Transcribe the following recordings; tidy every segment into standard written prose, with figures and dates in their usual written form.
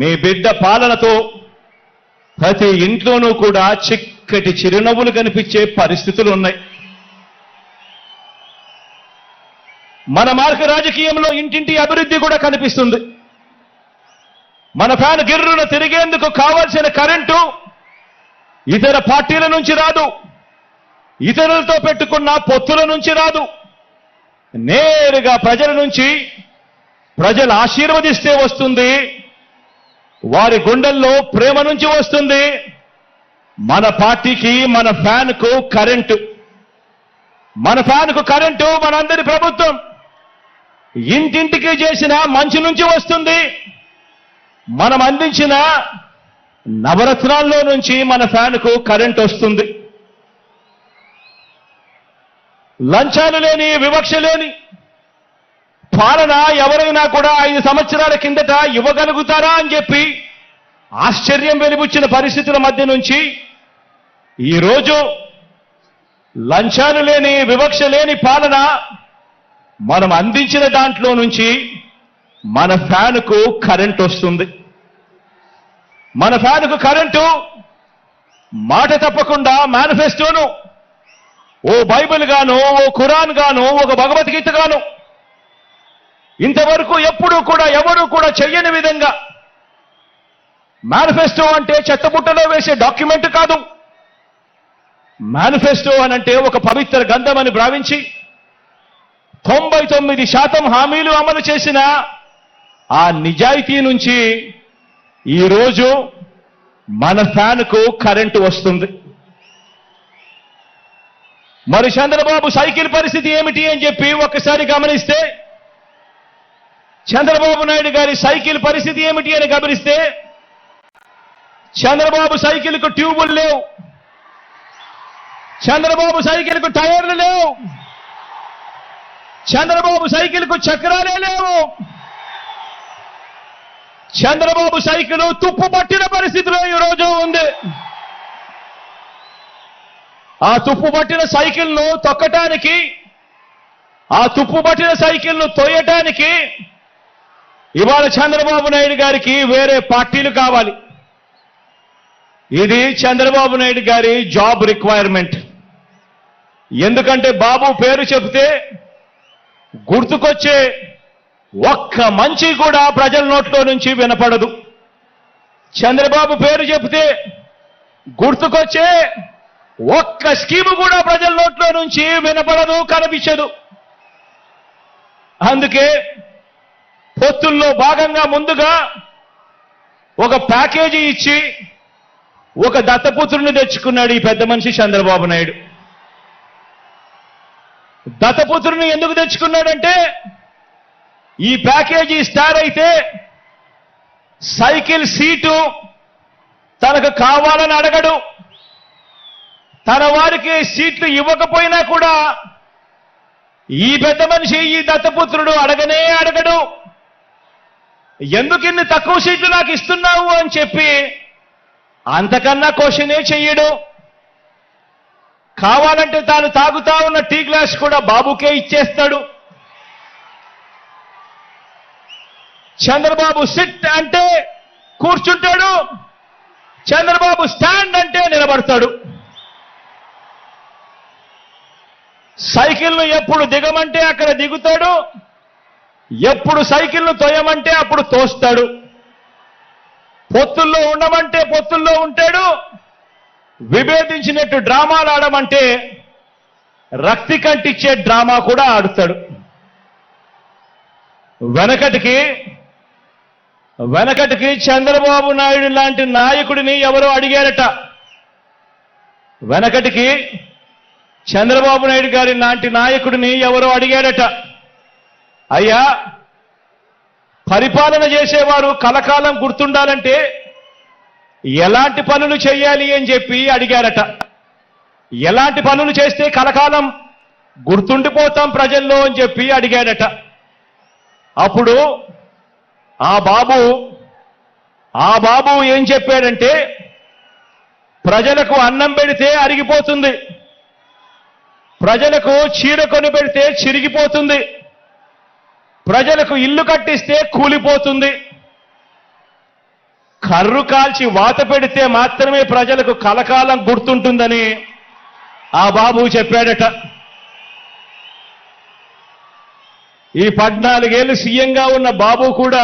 మీ బిడ్డ పాలనతో ప్రతి ఇంట్లోనూ కూడా చిక్కటి చిరునవ్వులు కనిపించే పరిస్థితులు ఉన్నాయి. మన మార్గ రాజకీయంలో ఇంటింటి అభివృద్ధి కూడా కనిపిస్తుంది. మన ఫ్యాన్ గిర్రున తిరిగేందుకు కావాల్సిన కరెంటు ఇతర పార్టీల నుంచి రాదు, ఇతరులతో పెట్టుకున్న పొత్తుల నుంచి రాదు, నేరుగా ప్రజల నుంచి, ప్రజలు ఆశీర్వదిస్తే వస్తుంది, వారి గుండెల్లో ప్రేమ నుంచి వస్తుంది. మన పార్టీకి, మన ఫ్యాన్కు కరెంటు, మన ఫ్యాన్కు కరెంటు మనందరి ప్రభుత్వం ఇంటింటికి చేసిన మంచి నుంచి వస్తుంది. మనం అందించిన నవరత్నాల్లో నుంచి మన ఫ్యాన్కు కరెంట్ వస్తుంది. లంచాలు లేని, వివక్ష లేని పాలన ఎవరైనా కూడా 5 సంవత్సరాల కిందట ఇవ్వగలుగుతారా అని చెప్పి ఆశ్చర్యం వెలిబుచ్చిన పరిస్థితుల మధ్య నుంచి ఈరోజు లంచాలు లేని, వివక్ష లేని పాలన మనం అందించిన దాంట్లో నుంచి మన ఫ్యాన్కు కరెంట్ వస్తుంది. మన ఫ్యాన్కు కరెంటు మాట తప్పకుండా మేనిఫెస్టోను ఓ బైబిల్ గాను, ఓ ఖురాన్ గాను, ఒక భగవద్గీత గాను ఇంతవరకు ఎప్పుడూ కూడా ఎవరూ కూడా చెయ్యని విధంగా మేనిఫెస్టో అంటే చెత్తబుట్టలో వేసే డాక్యుమెంట్ కాదు. మేనిఫెస్టో అనంటే ఒక పవిత్ర గ్రంథం అని భావించి 99% హామీలు అమలు చేసిన ఆ నిజాయితీ నుంచి ఈరోజు మన ఫ్యాన్కు కరెంటు వస్తుంది. మరి చంద్రబాబు సైకిల్ పరిస్థితి ఏమిటి అని చెప్పి ఒక్కసారి గమనిస్తే, చంద్రబాబు నాయుడు గారి సైకిల్ పరిస్థితి ఏమిటి అని గమనిస్తే, చంద్రబాబు సైకిల్కు ట్యూబులు లేవు, చంద్రబాబు సైకిల్కు టైర్లు లేవు, చంద్రబాబు సైకిల్కు చక్రాలే లేవు. చంద్రబాబు సైకిల్ తుప్పు పట్టిన పరిస్థితిలో ఈరోజు ఉంది. ఆ తుప్పు పట్టిన సైకిల్ను తొక్కటానికి, ఆ తుప్పు పట్టిన సైకిల్ను తోయటానికి ఇవాళ చంద్రబాబు నాయుడు గారికి వేరే పార్టీలు కావాలి. ఇది చంద్రబాబు నాయుడు గారి జాబ్ రిక్వైర్మెంట్. ఎందుకంటే బాబు పేరు చెబితే గుర్తుకొచ్చే ఒక్క మంచి కూడా ప్రజల నోట్లో నుంచి వినపడదు. చంద్రబాబు పేరు చెబితే గుర్తుకొచ్చే ఒక్క స్కీము కూడా ప్రజల నోట్లో నుంచి వినపడదు, కనిపించదు. అందుకే పొత్తుల్లో భాగంగా ముందుగా ఒక ప్యాకేజీ ఇచ్చి ఒక దత్తపుత్రుని తెచ్చుకున్నాడు ఈ పెద్ద మనిషి చంద్రబాబు నాయుడు. దత్తపుత్రుని ఎందుకు తెచ్చుకున్నాడంటే, ఈ ప్యాకేజీ స్టార్ అయితే సైకిల్ సీటు తనకు కావాలని అడగడు, తన వారికి సీట్లు ఇవ్వకపోయినా కూడా ఈ పెద్ద మనిషి, ఈ దత్తపుత్రుడు అడగనే అడగడు. ఎందుకు ఇన్ని తక్కువ సీట్లు నాకు ఇస్తున్నావు అని చెప్పి అంతకన్నా క్వశ్చనే చెయ్యడు. కావాలంటే తాను తాగుతా ఉన్న టీ గ్లాస్ కూడా బాబుకే ఇచ్చేస్తాడు. చంద్రబాబు సిట్ అంటే కూర్చుంటాడు, చంద్రబాబు స్టాండ్ అంటే నిలబడతాడు. సైకిల్ను ఎప్పుడు దిగమంటే అక్కడ దిగుతాడు, ఎప్పుడు సైకిల్ను తోయమంటే అప్పుడు తోస్తాడు. పొత్తుల్లో ఉండమంటే పొత్తుల్లో ఉంటాడు, విభేదించినట్టు డ్రామాలు ఆడమంటే రక్తి కంటిచ్చే డ్రామా కూడా ఆడుతాడు. వెనకటికి చంద్రబాబు నాయుడు లాంటి నాయకుడిని ఎవరో అడిగారట. వెనకటికి చంద్రబాబు నాయుడు గారి లాంటి నాయకుడిని ఎవరో అడిగారట, అయ్యా పరిపాలన చేసేవారు కలకాలం గుర్తుండాలంటే ఎలాంటి పనులు చేయాలి అని చెప్పి అడిగారట. ఎలాంటి పనులు చేస్తే కలకాలం గుర్తుండిపోతాం ప్రజల్లో అని చెప్పి అడిగారట. అప్పుడు ఆ బాబు ఏం చెప్పాడంటే, ప్రజలకు అన్నం పెడితే అరిగిపోతుంది, ప్రజలకు చీర కొని పెడితే చిరిగిపోతుంది, ప్రజలకు ఇల్లు కట్టిస్తే కూలిపోతుంది, కర్రు కాల్చి వాత పెడితే మాత్రమే ప్రజలకు కలకాలం గుర్తుంటుందని ఆ బాబు చెప్పాడట. ఈ 14 ఏళ్ళు సీఎంగా ఉన్న బాబు కూడా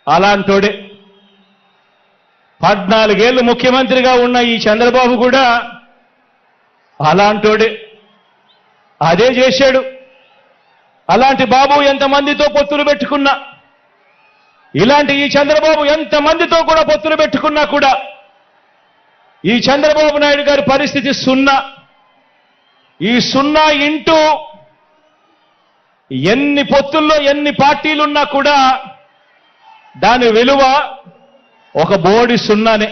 అలాంటోడే. 14 ఏళ్ళు ముఖ్యమంత్రిగా ఉన్న ఈ చంద్రబాబు కూడా అలాంటోడే. అదే చేశాడు. అలాంటి బాబు ఎంతమందితో పొత్తులు పెట్టుకున్నా, ఇలాంటి ఈ చంద్రబాబు ఎంతమందితో కూడా పొత్తులు పెట్టుకున్నా కూడా ఈ చంద్రబాబు నాయుడు గారి పరిస్థితి సున్నా. ఈ సున్నా ఇంటూ ఎన్ని పొత్తుల్లో ఎన్ని పార్టీలున్నా కూడా దాని విలువ ఒక బోడి సున్నానే.